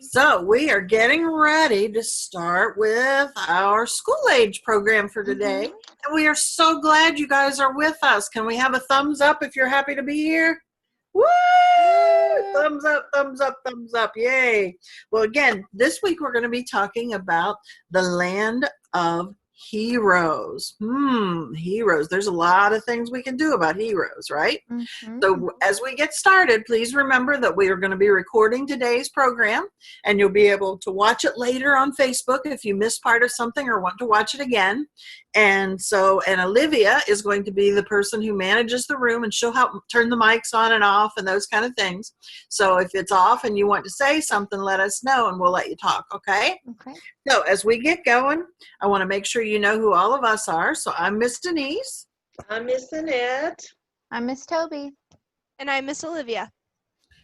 So we are getting ready to start with our school age program for today. And we are so glad you guys are with us. Can we have a thumbs up if you're happy to be here? Woo! Thumbs up, thumbs up, thumbs up. Yay. Well, again, this week we're going to be talking about the land of heroes. Heroes. There's a lot of things we can do about heroes, right? So as we get started, please remember that we are going to be recording today's program, and you'll be able to watch it later on Facebook if you missed part of something or want to watch it again. And Olivia is going to be the person who manages the room, and she'll help turn the mics on and off and those kind of things. So if it's off and you want to say something, let us know and we'll let you talk, okay? Okay. So as we get going, I want to make sure you know who all of us are. So I'm Miss Denise. I'm Miss Annette. I'm Miss Toby. And I'm Miss Olivia.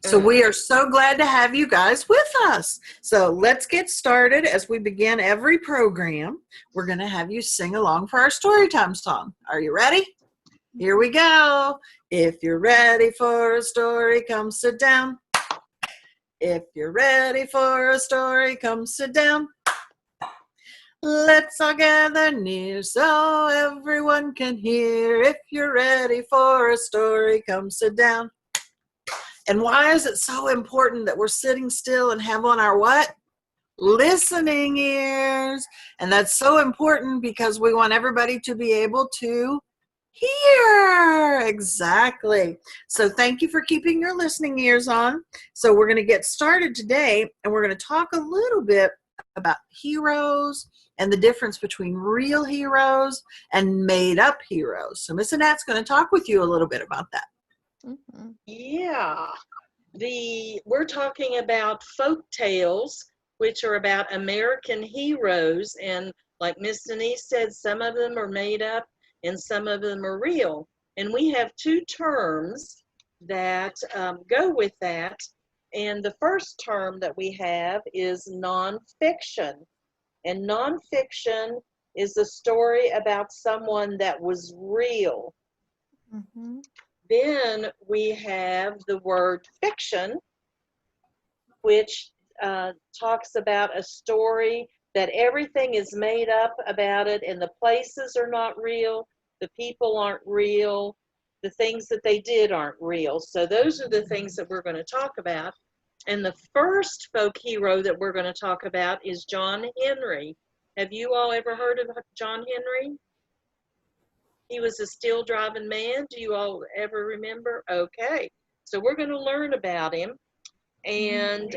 So we are so glad to have you guys with us. So let's get started. As we begin every program, we're going to have you sing along for our Storytime song. Are you ready? Here we go. If you're ready for a story, come sit down. If you're ready for a story, come sit down. Let's all gather near so everyone can hear. If you're ready for a story, come sit down. And why is it so important that we're sitting still and have on our what? Listening ears. And that's so important because we want everybody to be able to hear. Exactly. So thank you for keeping your listening ears on. So we're going to get started today, and we're going to talk a little bit about heroes and the difference between real heroes and made-up heroes. So Miss Annette's going to talk with you a little bit about that. Yeah. We're talking about folk tales, which are about American heroes. And like Miss Denise said, some of them are made up and some of them are real. And we have two terms that go with that. And the first term that we have is nonfiction. And nonfiction is a story about someone that was real. Then we have the word fiction, which talks about a story that everything is made up about it, and the places are not real, the people aren't real, the things that they did aren't real. So those are the things that we're going to talk about. And the first folk hero that we're going to talk about is John Henry. Have you all ever heard of John Henry? He was a steel driving man. Do you all ever remember? Okay. So we're going to learn about him. And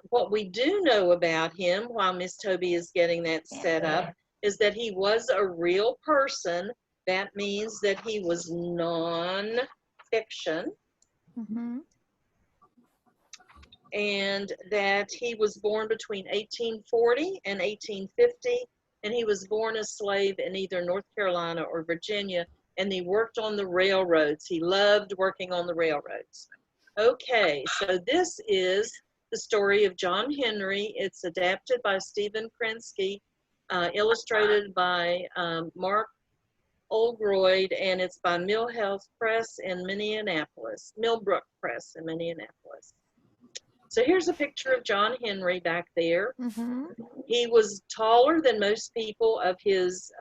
what we do know about him, while Miss Toby is getting that set up, is that he was a real person. That means that he was non-fiction. And that he was born between 1840 and 1850. And he was born a slave in either North Carolina or Virginia, and he worked on the railroads. He loved working on the railroads. Okay, so this is the story of John Henry. It's adapted by Stephen Krinsky, illustrated by Mark Oldroyd, and it's by Millbrook Press in Minneapolis. So here's a picture of John Henry back there. He was taller than most people of his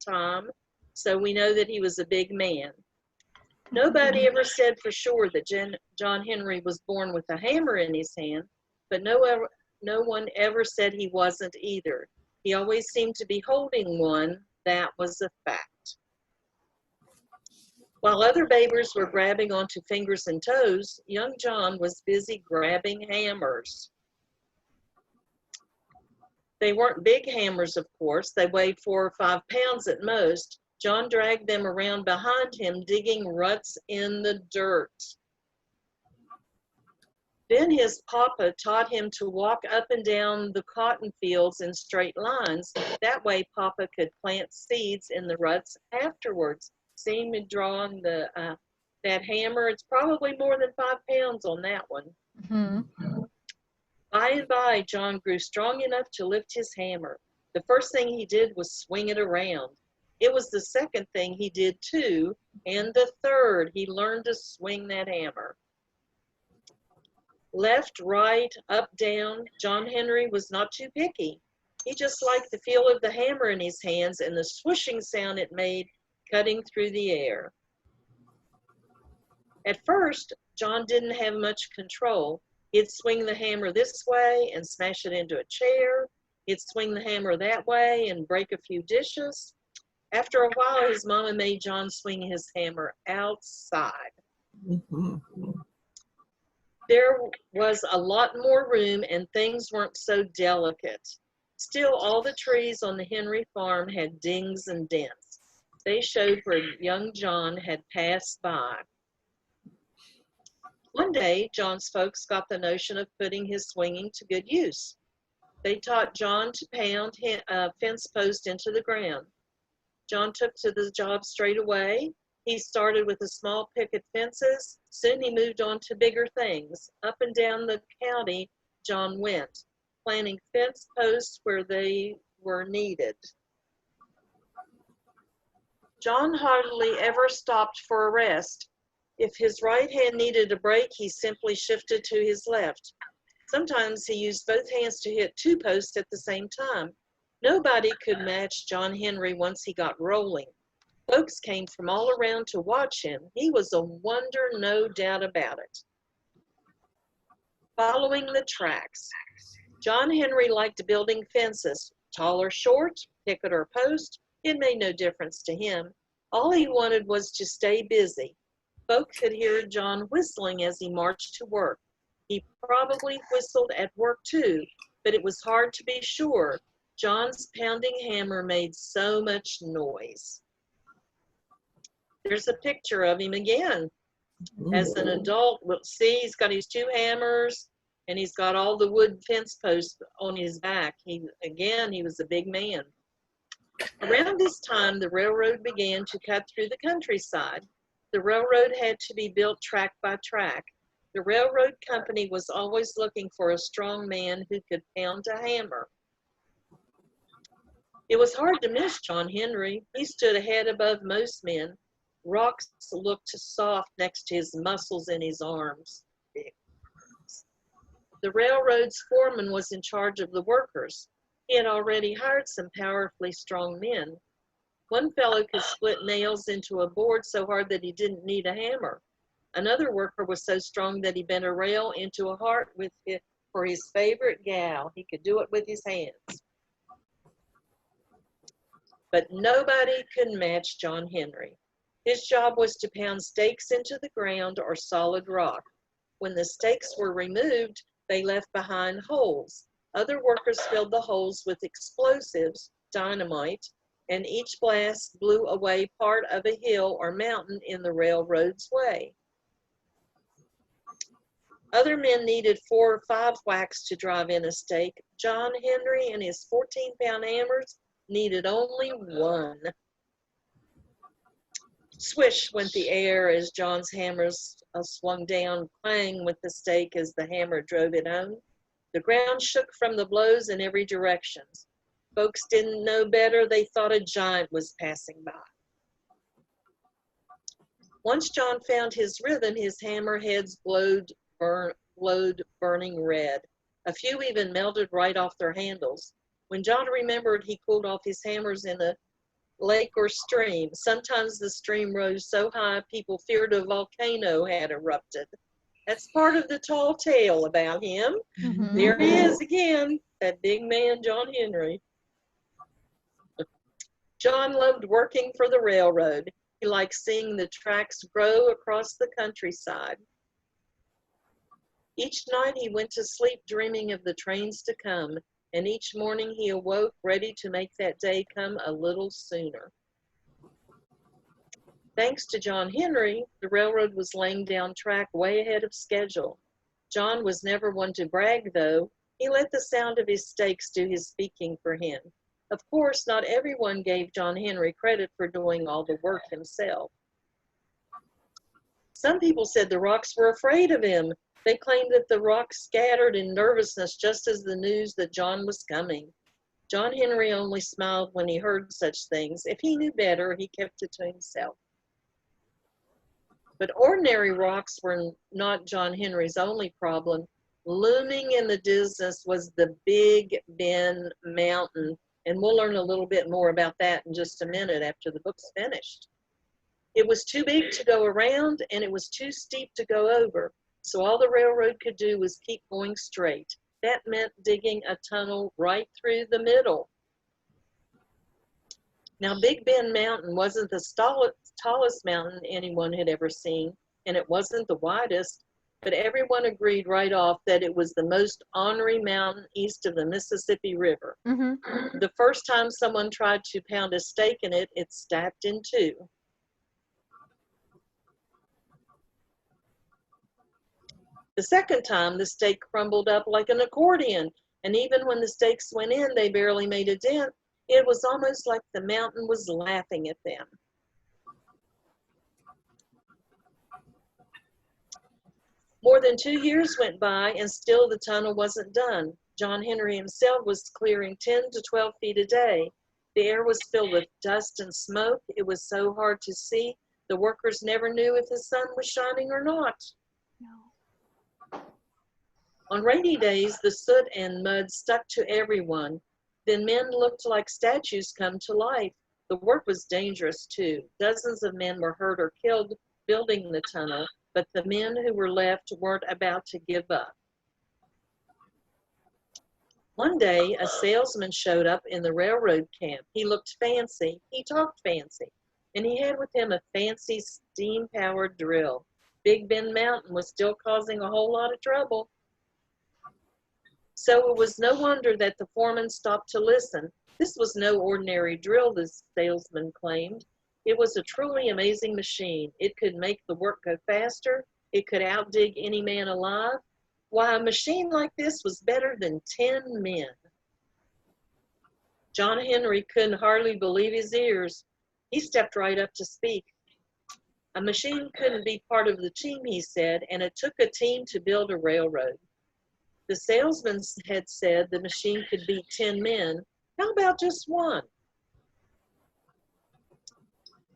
time, so we know that he was a big man. Nobody ever said for sure that John Henry was born with a hammer in his hand, but no one ever said he wasn't either. He always seemed to be holding one. That was a fact. While other babies were grabbing onto fingers and toes, young John was busy grabbing hammers. They weren't big hammers, of course. They weighed 4 or 5 pounds at most. John dragged them around behind him, digging ruts in the dirt. Then his papa taught him to walk up and down the cotton fields in straight lines. That way Papa could plant seeds in the ruts afterwards. See me drawing that hammer? It's probably more than 5 pounds on that one. By and by, John grew strong enough to lift his hammer. The first thing he did was swing it around. It was the second thing he did too, and the third, he learned to swing that hammer. Left, right, up, down, John Henry was not too picky. He just liked the feel of the hammer in his hands and the swooshing sound it made cutting through the air. At first, John didn't have much control. He'd swing the hammer this way and smash it into a chair. He'd swing the hammer that way and break a few dishes. After a while, his mama made John swing his hammer outside. There was a lot more room and things weren't so delicate. Still, all the trees on the Henry farm had dings and dents. They showed where young John had passed by. One day, John's folks got the notion of putting his swinging to good use. They taught John to pound a fence post into the ground. John took to the job straight away. He started with the small picket fences. Soon he moved on to bigger things. Up and down the county, John went, planting fence posts where they were needed. John hardly ever stopped for a rest. If his right hand needed a break, he simply shifted to his left. Sometimes he used both hands to hit two posts at the same time. Nobody could match John Henry once he got rolling. Folks came from all around to watch him. He was a wonder, no doubt about it. Following the tracks. John Henry liked building fences, tall or short, picket or post. It made no difference to him. All he wanted was to stay busy. Folks could hear John whistling as he marched to work. He probably whistled at work too, but it was hard to be sure. John's pounding hammer made so much noise. There's a picture of him again. As an adult, we'll see he's got his two hammers and he's got all the wood fence posts on his back. He was a big man. Around this time, the railroad began to cut through the countryside. The railroad had to be built track by track. The railroad company was always looking for a strong man who could pound a hammer. It was hard to miss John Henry. He stood a head above most men. Rocks looked soft next to his muscles in his arms. The railroad's foreman was in charge of the workers. He had already hired some powerfully strong men. One fellow could split nails into a board so hard that he didn't need a hammer. Another worker was so strong that he bent a rail into a heart for his favorite gal. He could do it with his hands. But nobody could match John Henry. His job was to pound stakes into the ground or solid rock. When the stakes were removed, they left behind holes. Other workers filled the holes with explosives, dynamite, and each blast blew away part of a hill or mountain in the railroad's way. Other men needed 4 or 5 whacks to drive in a stake. John Henry and his 14-pound hammers needed only 1. Swish went the air as John's hammers swung down, clang with the stake as the hammer drove it home. The ground shook from the blows in every direction. Folks didn't know better. They thought a giant was passing by. Once John found his rhythm, his hammer heads glowed burning red. A few even melted right off their handles. When John remembered, he cooled off his hammers in a lake or stream. Sometimes the stream rose so high people feared a volcano had erupted. That's part of the tall tale about him. Mm-hmm. There he is again, that big man, John Henry. John loved working for the railroad. He liked seeing the tracks grow across the countryside. Each night he went to sleep dreaming of the trains to come, and each morning he awoke ready to make that day come a little sooner. Thanks to John Henry, the railroad was laying down track way ahead of schedule. John was never one to brag, though. He let the sound of his stakes do his speaking for him. Of course, not everyone gave John Henry credit for doing all the work himself. Some people said the rocks were afraid of him. They claimed that the rocks scattered in nervousness just as the news that John was coming. John Henry only smiled when he heard such things. If he knew better, he kept it to himself. But ordinary rocks were not John Henry's only problem. Looming in the distance was the Big Bend Mountain, and we'll learn a little bit more about that in just a minute after the book's finished. It was too big to go around, and it was too steep to go over, so all the railroad could do was keep going straight. That meant digging a tunnel right through the middle. Now, Big Bend Mountain wasn't the tallest mountain anyone had ever seen, and it wasn't the widest, but everyone agreed right off that it was the most ornery mountain east of the Mississippi River. The first time someone tried to pound a stake in it, it snapped in two. The second time, the stake crumbled up like an accordion, and even when the stakes went in, they barely made a dent. It was almost like the mountain was laughing at them. More than 2 years went by, and still the tunnel wasn't done. John Henry himself was clearing 10 to 12 feet a day. The air was filled with dust and smoke. It was so hard to see. The workers never knew if the sun was shining or not. On rainy days, the soot and mud stuck to everyone. Then men looked like statues come to life. The work was dangerous too. Dozens of men were hurt or killed building the tunnel, but the men who were left weren't about to give up. One day, a salesman showed up in the railroad camp. He looked fancy, he talked fancy, and he had with him a fancy steam-powered drill. Big Bend Mountain was still causing a whole lot of trouble. So it was no wonder that the foreman stopped to listen. This was no ordinary drill, the salesman claimed. It was a truly amazing machine. It could make the work go faster. It could outdig any man alive. Why, a machine like this was better than 10 men. John Henry couldn't hardly believe his ears. He stepped right up to speak. A machine couldn't be part of the team, he said, and it took a team to build a railroad. The salesman had said the machine could beat 10 men. How about just one?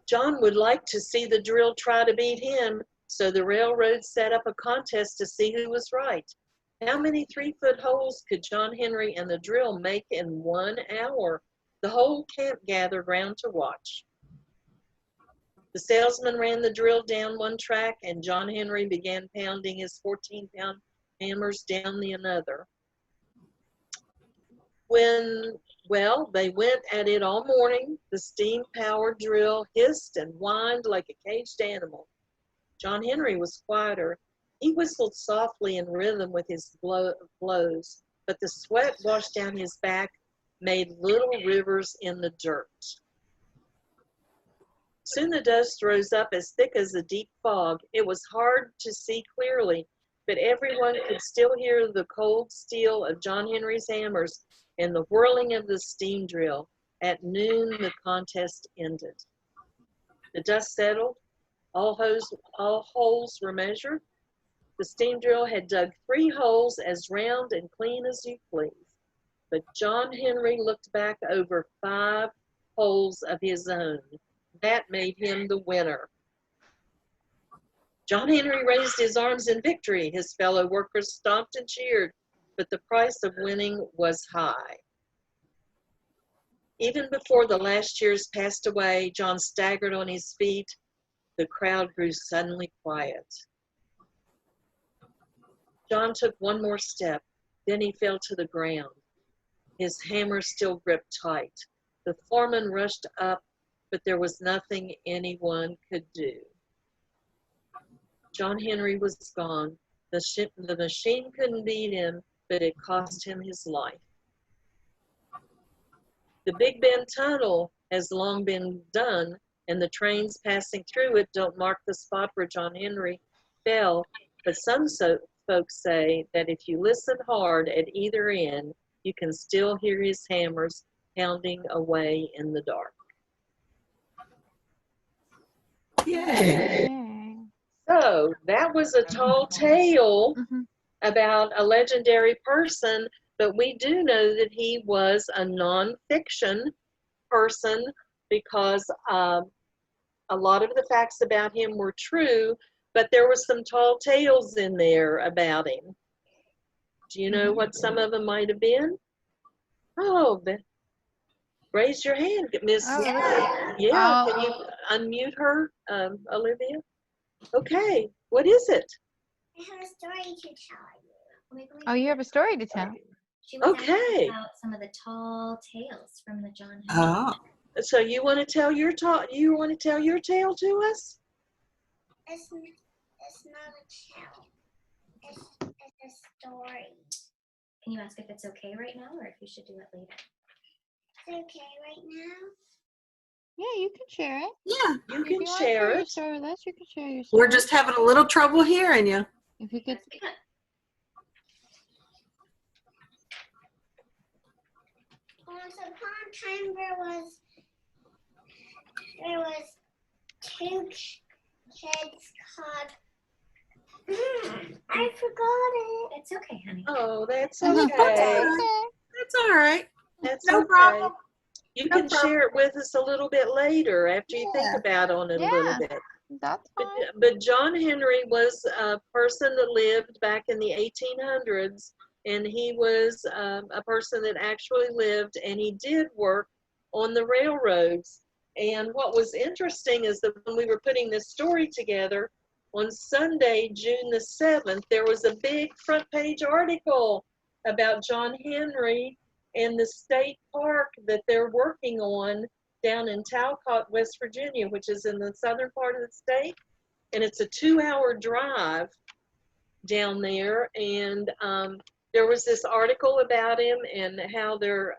John would like to see the drill try to beat him, so the railroad set up a contest to see who was right. How many 3-foot holes could John Henry and the drill make in 1 hour? The whole camp gathered round to watch. The salesman ran the drill down one track, and John Henry began pounding his 14-pound hammers down the another. They went at it all morning. The steam-powered drill hissed and whined like a caged animal. John Henry was quieter. He whistled softly in rhythm with his blows, but the sweat washed down his back, made little rivers in the dirt. Soon the dust rose up as thick as a deep fog. It was hard to see clearly, but everyone could still hear the cold steel of John Henry's hammers and the whirling of the steam drill. At noon, the contest ended. The dust settled. All holes were measured. The steam drill had dug 3 holes as round and clean as you please. But John Henry looked back over 5 holes of his own. That made him the winner. John Henry raised his arms in victory. His fellow workers stomped and cheered, but the price of winning was high. Even before the last cheers passed away, John staggered on his feet. The crowd grew suddenly quiet. John took one more step, then he fell to the ground. His hammer still gripped tight. The foreman rushed up, but there was nothing anyone could do. John Henry was gone. The machine couldn't beat him, but it cost him his life. The Big Bend Tunnel has long been done, and the trains passing through it don't mark the spot where John Henry fell, but some folks say that if you listen hard at either end, you can still hear his hammers pounding away in the dark. Yay! So that was a tall tale about a legendary person, but we do know that he was a nonfiction person because a lot of the facts about him were true, but there were some tall tales in there about him. Do you know what some of them might have been? Oh, raise your hand, Miss. Oh, Yeah, can you unmute her, Olivia? Okay, what is it? I have a story to tell you. Oh, you have a story to tell. She was Okay. asking about some of the tall tales from the John Henry. Oh, So you want to tell your You want to tell your tale to us? It's not a tale. It's a story. Can you ask if it's okay right now or if you should do it later? It's okay right now. Yeah, you can share it. yeah. You If can you want to share your it. story with us, you can share your story. We're just having a little trouble hearing you. If you could. Once upon a time there was two kids called I forgot it. It's okay, honey. Oh, that's That's okay. okay. That's all right. That's No okay. problem. You No can share it with us a little bit later after you think Yeah. about it a little Yeah. bit. That's fine. But John Henry was a person that lived back in the 1800s, and he was a person that actually lived, and he did work on the railroads. And what was interesting is that when we were putting this story together, on Sunday, June the 7th, there was a big front page article about John Henry and the state park that they're working on down in Talcott, West Virginia, which is in the southern part of the state. And it's a 2-hour drive down there. And there was this article about him and how they're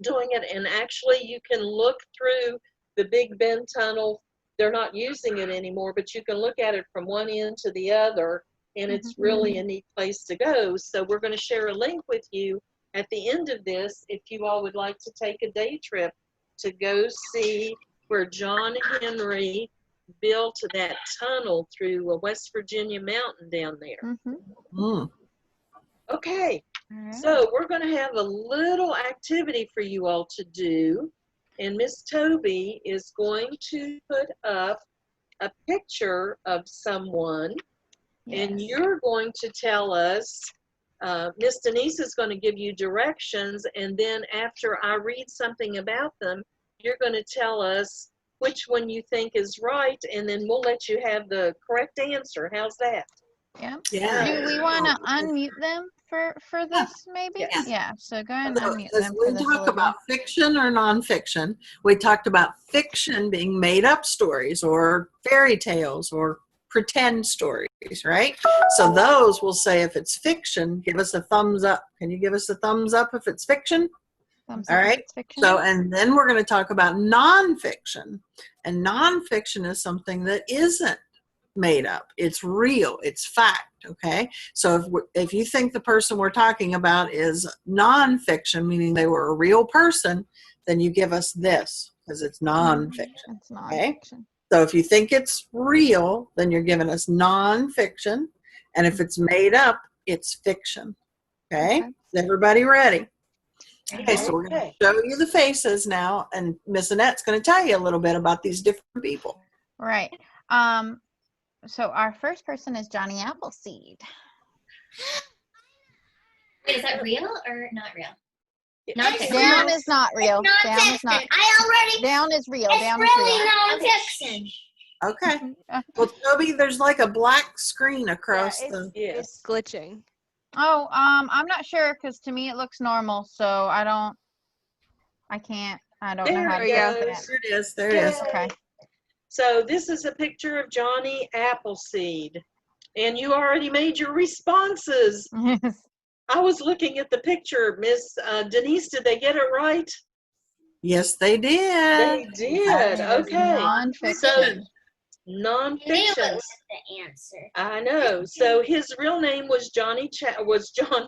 doing it. And actually, you can look through the Big Bend Tunnel. They're not using it anymore, but you can look at it from one end to the other. And it's really a neat place to go. So we're going to share a link with you at the end of this if you all would like to take a day trip to go see where John Henry built that tunnel through a West Virginia mountain down there. Mm. Okay, All right. so we're going to have a little activity for you all to do. And Miss Toby is going to put up a picture of someone. And Yes. you're going to tell us, Miss Denise is going to give you directions, and then after I read something about them, you're going to tell us which one you think is right, and then we'll let you have the correct answer. How's that? Yeah. Yeah. Do we want to unmute them for this, maybe? Yes. Yeah. So go ahead and So, unmute as them for we this, talk Olivia. about fiction or nonfiction, we talked about fiction being made up stories or fairy tales or pretend stories, right? So those will say if it's fiction, give us a thumbs up. Can you give us a thumbs up if it's fiction? Thumbs All up if right. it's fiction. So, and then we're going to talk about nonfiction. And nonfiction is something that isn't made up. It's real. It's fact. Okay. So if you think the person we're talking about is nonfiction, meaning they were a real person, then you give us this because it's nonfiction. It's Okay. nonfiction. So if you think it's real, then you're giving us nonfiction. And if it's made up, it's fiction. Okay. Okay. Is everybody ready? Okay, Ready? so we're going to show you the faces now, and Miss Annette's going to tell you a little bit about these different people. Right. So our first person is Johnny Appleseed. Wait, is that real or not real? It's Down real. is not real. Down is not. Down is real. Down is real. nonfiction. Okay. Well, Toby, there's like a black screen across the. Yes. It's glitching. Oh, I'm not sure because to me it looks normal, so I don't know There how to it fix goes. that. There it is. There it is. Okay. So this is a picture of Johnny Appleseed. And you already made your responses. I was looking at the picture. Miss Denise, did they get it right? Yes, they did. They did. Okay. Nonfiction. So nonfiction. The answer. I know. So his real name was John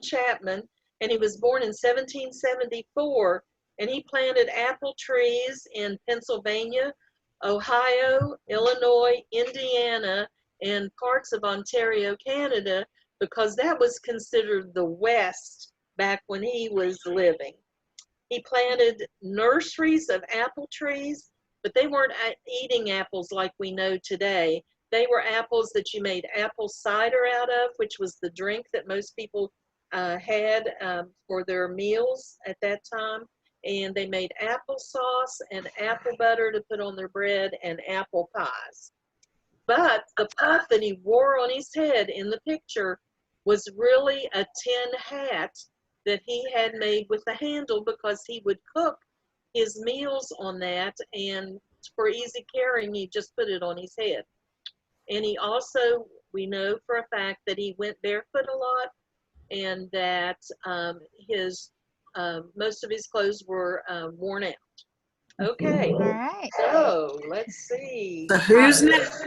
Chapman, and he was born in 1774. And he planted apple trees in Pennsylvania, Ohio, Illinois, Indiana, and parts of Ontario, Canada, because that was considered the West back when he was living. He planted nurseries of apple trees, but they weren't eating apples like we know today. they were apples that you made apple cider out of, which was the drink that most people had for their meals at that time. And they made applesauce and apple butter to put on their bread and apple pies. But the pot that he wore on his head in the picture was really a tin hat that he had made with a handle, because he would cook his meals on that, and for easy carrying, he just put it on his head. And he also, we know for a fact that he went barefoot a lot, and that most of his clothes were worn out. Okay, All right. so let's see. So who's next?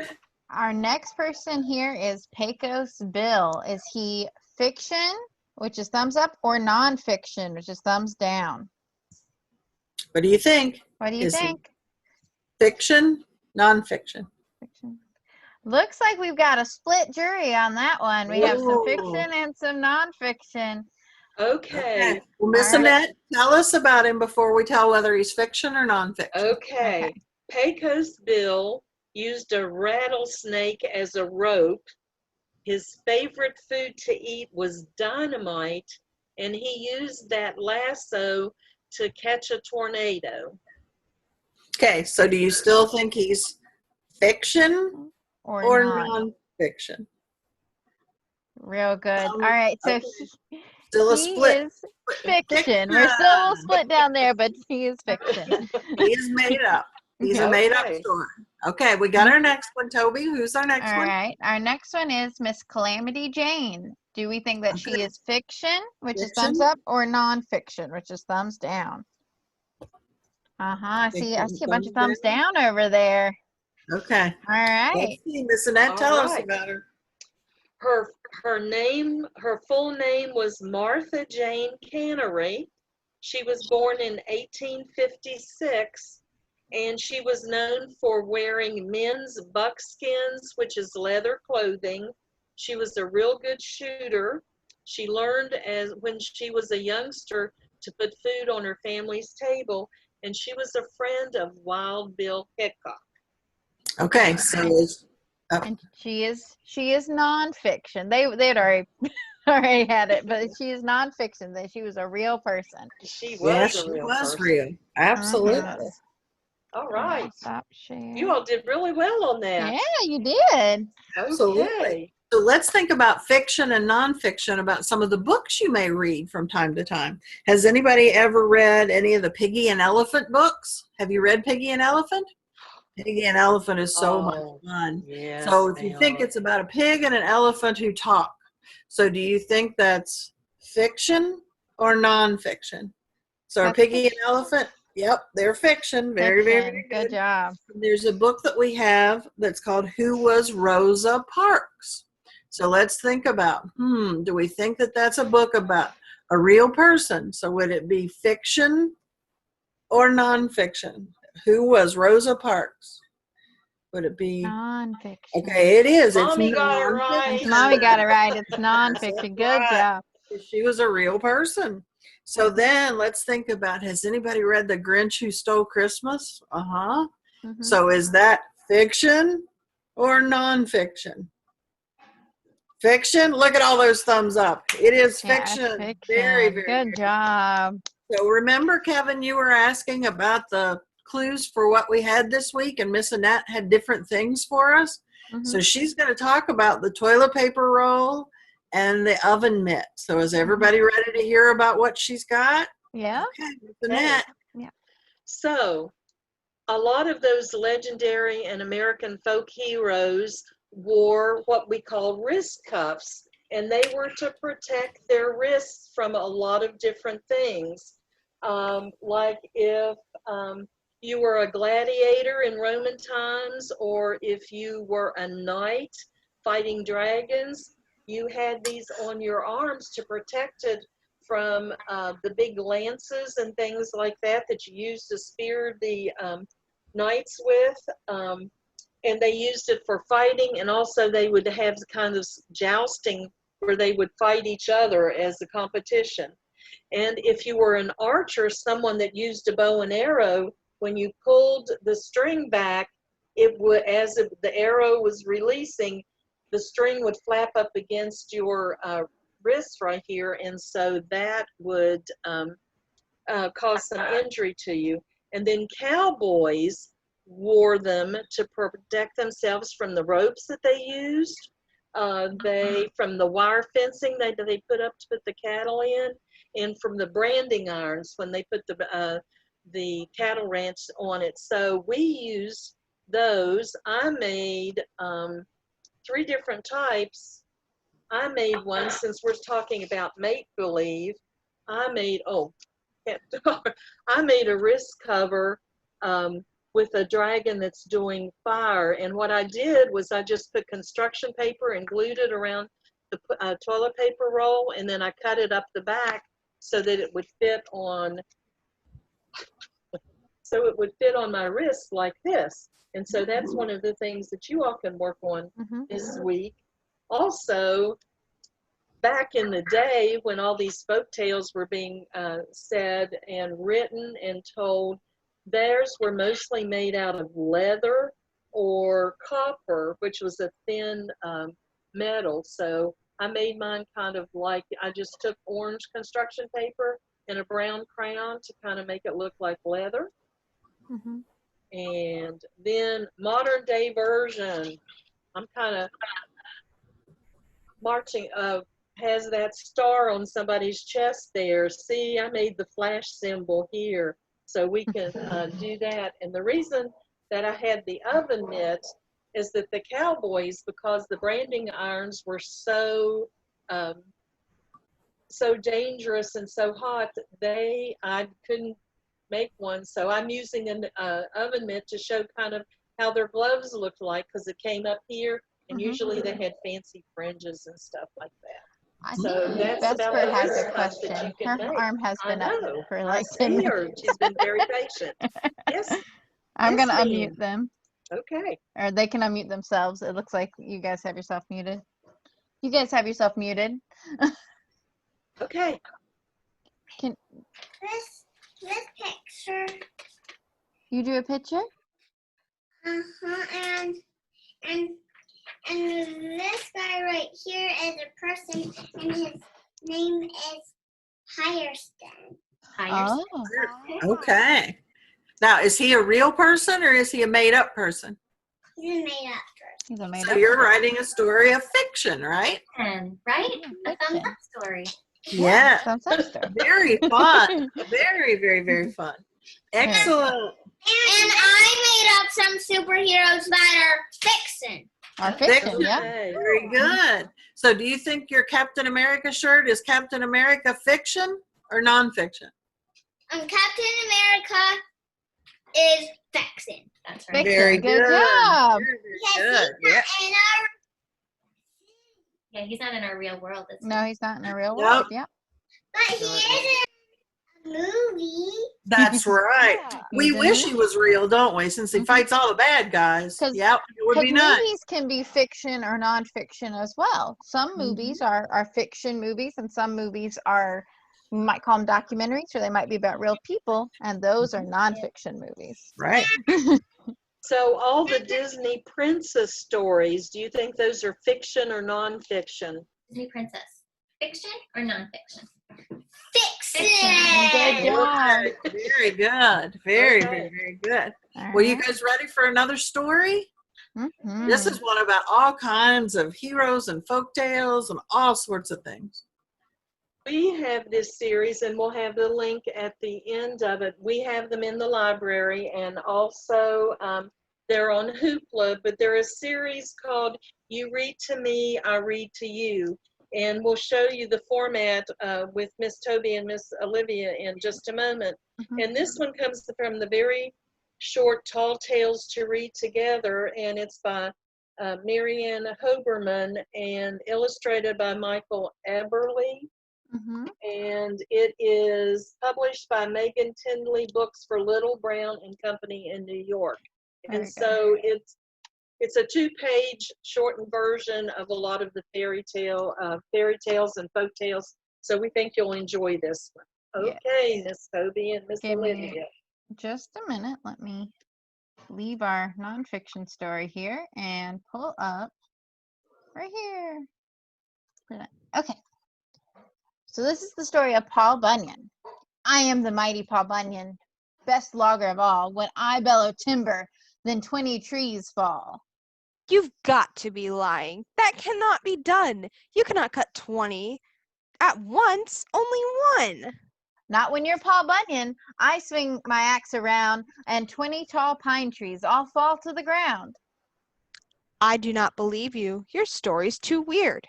Our next person here is Pecos Bill. Is he fiction, which is thumbs up, or nonfiction, which is thumbs down? What do you think? What do you Is he think? fiction, nonfiction? Fiction. Looks like we've got a split jury on that one. We have some Ooh. fiction and some nonfiction. Okay, Well, Miss All right. Annette, tell us about him before we tell whether he's fiction or nonfiction. okay. Pecos Bill used a rattlesnake as a rope. His favorite food to eat was dynamite, and he used that lasso to catch a tornado. Okay, so do you still think he's fiction Or or non. nonfiction? Real good. All right. So okay. Still a he split. is fiction. We're still a little split down there, but he is fiction. He is made up. He's a Okay. made up story. Okay, we got our next one, Toby. Who's our next All one? right. Our next one is Miss Calamity Jane. Do we think that she Okay. is fiction, which is Fiction. thumbs up, or nonfiction, which is thumbs down? I see a bunch of thumbs down over there. Okay. All right. Let's see, Miss Annette, tell us Alright. about her. Her full name was Martha Jane Cannery. She was born in 1856, and she was known for wearing men's buckskins, which is leather clothing. She was a real good shooter. She learned when she was a youngster to put food on her family's table, and she was a friend of Wild Bill Hickok. Okay, so And she is nonfiction. They'd already had it, but she is nonfiction. That she was a real person. She was yeah, a she real was person. real. Absolutely. All right. Stop share. You all did really well on that. Yeah, you did. Absolutely. Okay. So let's think about fiction and nonfiction, about some of the books you may read from time to time. Has anybody ever read any of the Piggy and Elephant books? Have you read Piggy and Elephant? Piggy and Elephant is so much fun. Yes, So if you think it's about a pig and an elephant who talk, so do you think that's fiction or nonfiction? So That's Piggy fiction. and Elephant, yep, they're fiction. Very, very good. Good job. There's a book that we have that's called Who Was Rosa Parks? So let's think about, do we think that that's a book about a real person? So would it be fiction or nonfiction? Who was Rosa Parks? Would it be Nonfiction. okay? It is. Mommy It's got it right. Mommy got it right. It's nonfiction. Good job. She was a real person. So then let's think about, has anybody read The Grinch Who Stole Christmas? Mhm. So is that fiction or nonfiction? Fiction? Look at all those thumbs up. It is Yeah, fiction. fiction. Very, very good job. So remember, Kevin, you were asking about the clues for what we had this week, and Miss Annette had different things for us. So she's going to talk about the toilet paper roll and the oven mitt. So is everybody ready to hear about what she's got? Yeah. Okay, Miss Annette. Yeah. So, a lot of those legendary and American folk heroes wore what we call wrist cuffs, and they were to protect their wrists from a lot of different things. Like if you were a gladiator in Roman times, or if you were a knight fighting dragons, you had these on your arms to protect it from the big lances and things like that you used to spear the knights with. And they used it for fighting, and also they would have kind of jousting where they would fight each other as a competition. And if you were an archer, someone that used a bow and arrow, when you pulled the string back, it would, the arrow was releasing, the string would flap up against your wrist right here, and so that would cause some injury to you. And then cowboys wore them to protect themselves from the ropes that they used. From the wire fencing they put up to put the cattle in, and from the branding irons when they put the cattle ranch on it. So we used those. I made 3 different types. I made one, since we're talking about make-believe, I made a wrist cover with a dragon that's doing fire. And what I did was I just put construction paper and glued it around the toilet paper roll, and then I cut it up the back so that it would fit on my wrist like this. And so that's one of the things that you all can work on this week. Also, back in the day when all these folk tales were being said and written and told, theirs were mostly made out of leather or copper, which was a thin metal. So I made mine kind of like, I just took orange construction paper and a brown crayon to kind of make it look like leather. And then modern day version, I'm kind of marching has that star on somebody's chest there. See, I made the flash symbol here, so we can do that. And the reason that I had the oven mitt is that the cowboys, because the branding irons were so dangerous and so hot, I couldn't make one. So I'm using an oven mitt to show kind of how their gloves looked like, because it came up here, and usually they had fancy fringes and stuff like that. I So think that's Vesper about has the a stuff question. that you Her can make. arm has been up for like I 10 see her. minutes. She's been very patient. Yes. I'm Yes, going to ma'am. unmute them. Okay. Or they can unmute themselves. It looks like you guys have yourself muted. You guys have yourself muted. Okay. This picture. You do a picture? And this guy right here is a person, and his name is Hierston. Oh. Okay. Now, is he a real person or is he a made-up person? He's a made-up person. He's a made So up. you're writing a story of fiction, right? Right? Yeah, A thumbs up story. Yeah. Thumbs up story. Very fun. Very, very, very fun. Excellent. And I made up some superheroes that are fiction. Our fiction, yeah. Okay. Very good. So do you think your Captain America shirt is Captain America fiction or nonfiction? Captain America is fiction. That's right. Fiction. Very Good good. job. Very, Yes, very good. Yeah. Yeah, he's not in our real world. No, he's not in the real Nope. world. Yep. But he is in a movie. That's right. Yeah. We He's in wish the- he was real, don't we? Since he fights all the bad guys. 'Cause- Yep, it would be Because nice. movies can be fiction or nonfiction as well. Some movies are fiction movies, and some movies are, you might call them documentaries, or they might be about real people, and those are nonfiction movies. Right. So all the Disney princess stories, do you think those are fiction or nonfiction? Disney princess. Fiction or nonfiction? Good Fiction. job. Okay, very good. Very, Okay. very, very good. All Well, you right. guys ready for another story? Mhm. This is one about all kinds of heroes and folk tales and all sorts of things. We have this series, and we'll have the link at the end of it. We have them in the library, and also they're on Hoopla, but they're a series called You Read to Me, I Read to You. And we'll show you the format with Miss Toby and Miss Olivia in just a moment. Mhm. And this one comes from the very short Tall Tales to Read Together, and it's by Marianne Hoberman and illustrated by Michael Eberly. Mhm. And it is published by Megan Tindley Books for Little Brown and Company in New York. Very And good. so it's a 2-page shortened version of a lot of the fairy tales and folk tales. So we think you'll enjoy this one. Yes. Okay, Miss Toby and Miss Give me- Olivia. Just a minute. Let me leave our nonfiction story here and pull up right here. Okay. So this is the story of Paul Bunyan. I am the mighty Paul Bunyan, best logger of all. When I bellow timber, then 20 trees fall. You've got to be lying. That cannot be done. You cannot cut 20 at once, only one. Not when you're Paul Bunyan. I swing my axe around, and 20 tall pine trees all fall to the ground. I do not believe you. Your story's too weird.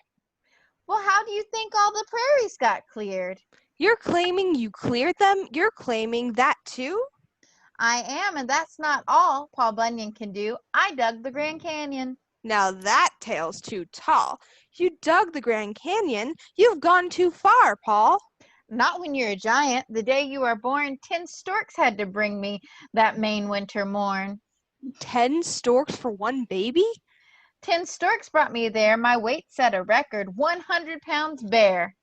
Well, how do you think all the prairies got cleared? You're claiming you cleared them? You're claiming that too? I am, and that's not all Paul Bunyan can do. I dug the Grand Canyon. Now that tale's too tall. You dug the Grand Canyon. You've gone too far, Paul. Not when you're a giant. The day you were born, 10 storks had to bring me that Maine winter morn. 10 storks for one baby? 10 storks brought me there. My weight set a record, 100 pounds bare.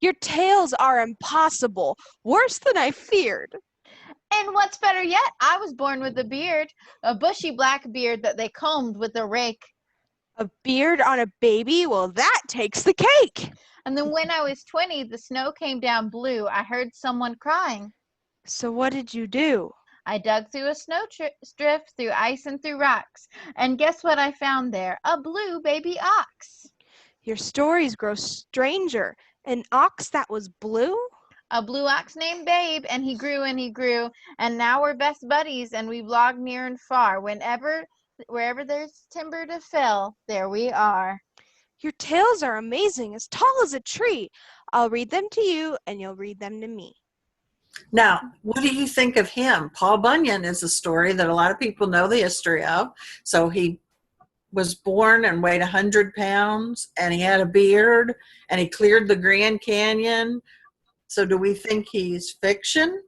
Your tales are impossible. Worse than I feared. And what's better yet, I was born with a beard, a bushy black beard that they combed with a rake. A beard on a baby? Well, that takes the cake. And then when I was 20, the snow came down blue. I heard someone crying. So what did you do? I dug through a snow drift, through ice and through rocks. And guess what I found there? A blue baby ox. Your stories grow stranger. An ox that was blue? A blue ox named Babe, and he grew and he grew. And now we're best buddies, and we log near and far. Wherever there's timber to fell, there we are. Your tales are amazing, as tall as a tree. I'll read them to you, and you'll read them to me. Now, what do you think of him? Paul Bunyan is a story that a lot of people know the history of. So he was born and weighed 100 pounds, and he had a beard, and he cleared the Grand Canyon. So do we think he's fiction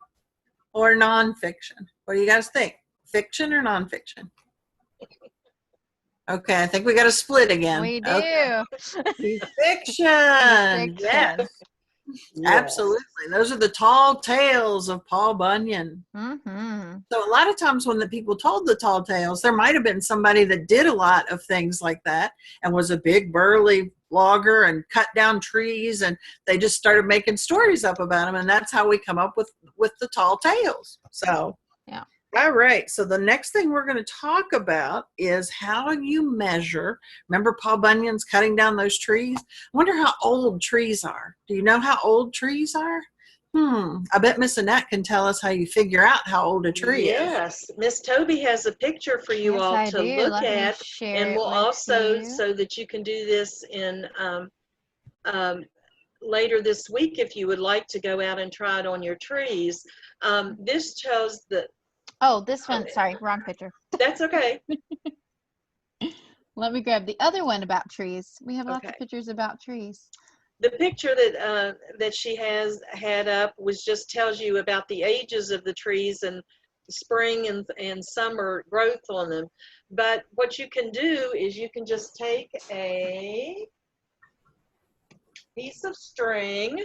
or nonfiction? What do you guys think? Fiction or nonfiction? Okay, I think we got to split again. We do. Okay. He's fiction. Fiction. Yes, absolutely. Those are the tall tales of Paul Bunyan. Mm-hmm. So a lot of times when the people told the tall tales, there might have been somebody that did a lot of things like that and was a big burly logger and cut down trees, and they just started making stories up about them, and that's how we come up with the tall tales. So yeah. All right, so the next thing we're going to talk about is how you measure. Remember Paul Bunyan's cutting down those trees? I wonder how old trees are. Do you know how old trees are? I bet Miss Annette can tell us how you figure out how old a tree is. Yes, Miss Toby has a picture for you Yes, all I to do. look Let me at, share and it we'll with also, you. so that you can do this in later this week if you would like to go out and try it on your trees. This shows the. Oh, this one. Sorry, wrong picture. That's okay. Let me grab the other one about trees. We have lots of Okay. pictures about trees. The picture that she has had up just tells you about the ages of the trees and spring and summer growth on them. But what you can do is you can just take a piece of string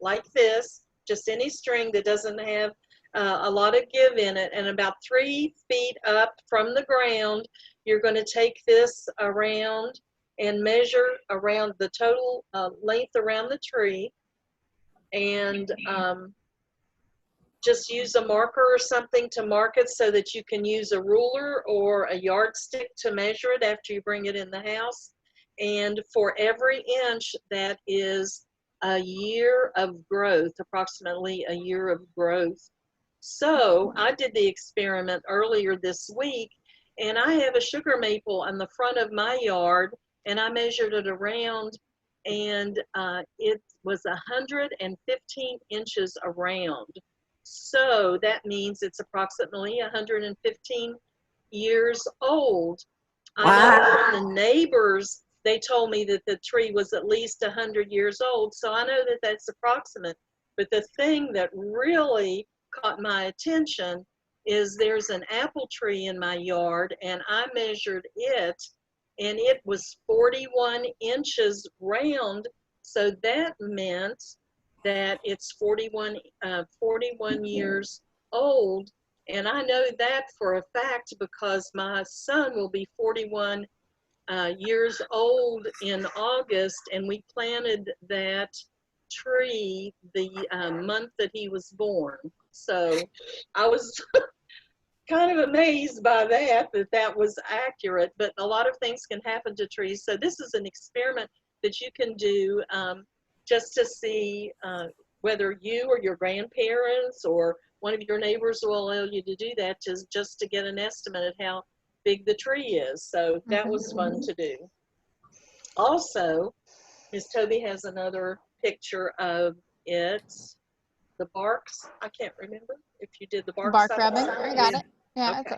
like this, just any string that doesn't have a lot of give in it, and about 3 feet up from the ground, you're going to take this around and measure around the total length around the tree, and just use a marker or something to mark it so that you can use a ruler or a yardstick to measure it after you bring it in the house. And for every inch, that is a year of growth, approximately a year of growth. So I did the experiment earlier this week, and I have a sugar maple on the front of my yard, and I measured it around, and it was 115 inches around. So that means it's approximately 115 years old. Wow. I know from the neighbors, they told me that the tree was at least 100 years old, so I know that that's approximate. But the thing that really caught my attention is there's an apple tree in my yard, and I measured it, and it was 41 inches round. So that meant that it's 41 years old. And I know that for a fact because my son will be 41 years old in August, and we planted that tree the month that he was born. So I was kind of amazed by that was accurate, but a lot of things can happen to trees. So this is an experiment that you can do just to see whether you or your grandparents or one of your neighbors will allow you to do that, just to get an estimate of how big the tree is. So that was fun to do. Also, Miss Toby has another picture of it. The barks, I can't remember if you did the bark Bark side by rubbing. side. I got it. Yeah. Okay.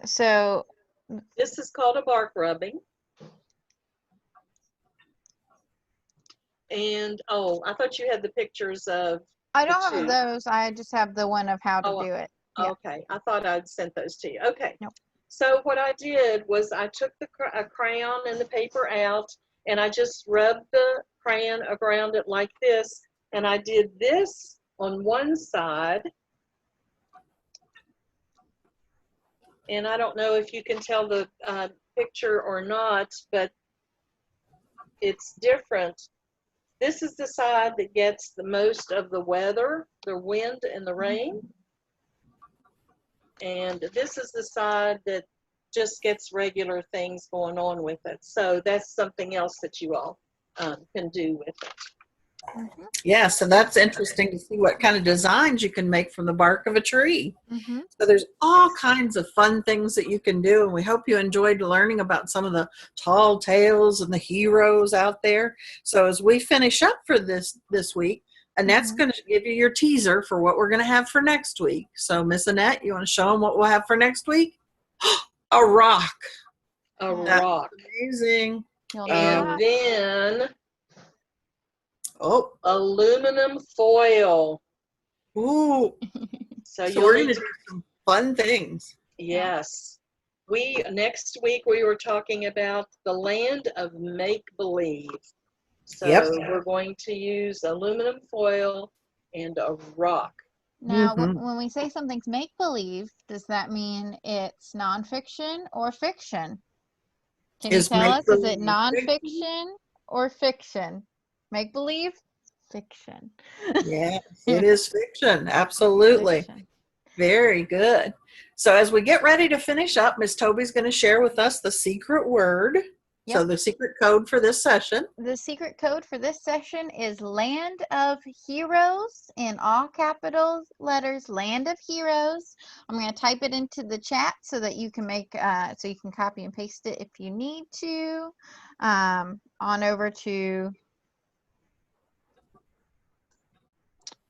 So This is called a bark rubbing. And, oh, I thought you had the pictures of I don't have two. those. I just have the one of how to do it. Yeah. Okay, I thought I'd sent those to you. Okay. Nope. So what I did was I took a crayon and the paper out, and I just rubbed the crayon around it like this, and I did this on one side. And I don't know if you can tell the picture or not, but it's different. This is the side that gets the most of the weather, the wind and the rain. And this is the side that just gets regular things going on with it. So that's something else that you all can do with it. Yeah, so that's interesting to see what kind of designs you can make from the bark of a tree. So there's all kinds of fun things that you can do, and we hope you enjoyed learning about some of the tall tales and the heroes out there. So as we finish up for this week, Annette's going to give you your teaser for what we're going to have for next week. So Miss Annette, you want to show them what we'll have for next week? A rock. A That's rock. amazing. And then Oh, aluminum foil. ooh. So We're going to do some fun things. Yes. Next week we were talking about the land of make-believe. So we're going to use aluminum foil and a rock. Now, when we say something's make-believe, does that mean it's nonfiction or fiction? Can you tell us, is it nonfiction or fiction? Make-believe? Fiction. Yes, it is fiction. Absolutely. Fiction. Very good. So as we get ready to finish up, Miss Toby's going to share with us the secret word. Yep. So the secret code for this session. The secret code for this session is Land of Heroes, in all capital letters, Land of Heroes. I'm going to type it into the chat so that you can so you can copy and paste it if you need to. On over to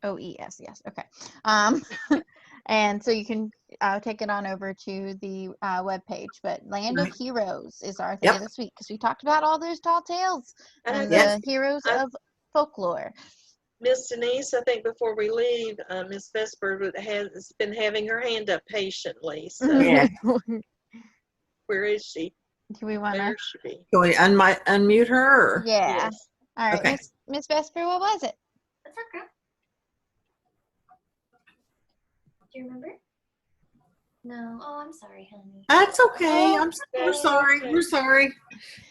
OES, yes, okay. And so you can take it on over to the webpage. But Land of Heroes is our thing this week, because we talked about all those tall tales and the heroes of folklore. Miss Denise, I think before we leave, Miss Vesper has been having her hand up patiently. So where is she? Do we want to? Can we unmute her? Or? Yeah. Yes. All right, Okay. Miss Vesper, what was it? What's up, girl? Do you remember? No. Oh, I'm sorry, honey. That's okay. We're sorry. Okay. We're sorry.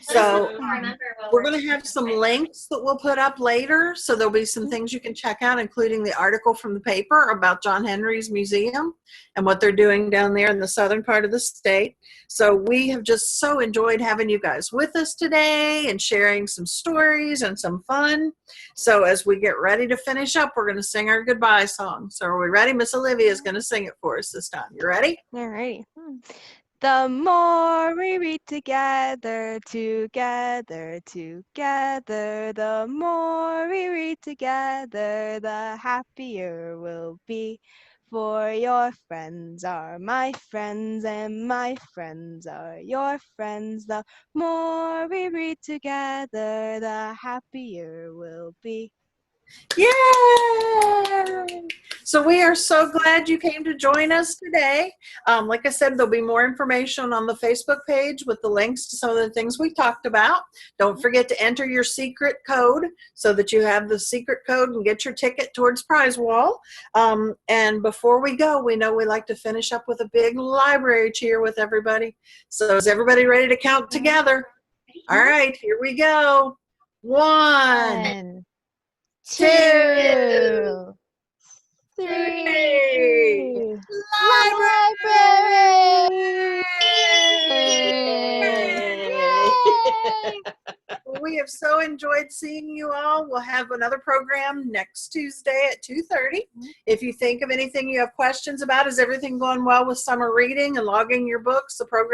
I So don't remember what we're going to have some links that we'll put up later. So there'll be some things you can check out, including the article from the paper about John Henry's Museum and what they're doing down there in the southern part of the state. So we have just so enjoyed having you guys with us today and sharing some stories and some fun. So as we get ready to finish up, we're going to sing our goodbye song. So are we ready? Miss Olivia is going to sing it for us this time. You ready? All righty. The more we read together, together, together, the more we read together, the happier we'll be. For your friends are my friends, and my friends are your friends. The more we read together, the happier we'll be. Yay! So we are so glad you came to join us today. Like I said, there'll be more information on the Facebook page with the links to some of the things we talked about. Don't forget to enter your secret code so that you have the secret code and get your ticket towards Prize Wall. And before we go, we know we like to finish up with a big library cheer with everybody. So is everybody ready to count together? All right, here we go. 1, 1, 2, 2, 3. 3. Library! Yay! Well, we have so enjoyed seeing you all. We'll have another program next Tuesday at 2:30. If you think of anything you have questions about, is everything going well with summer reading and logging your books? The program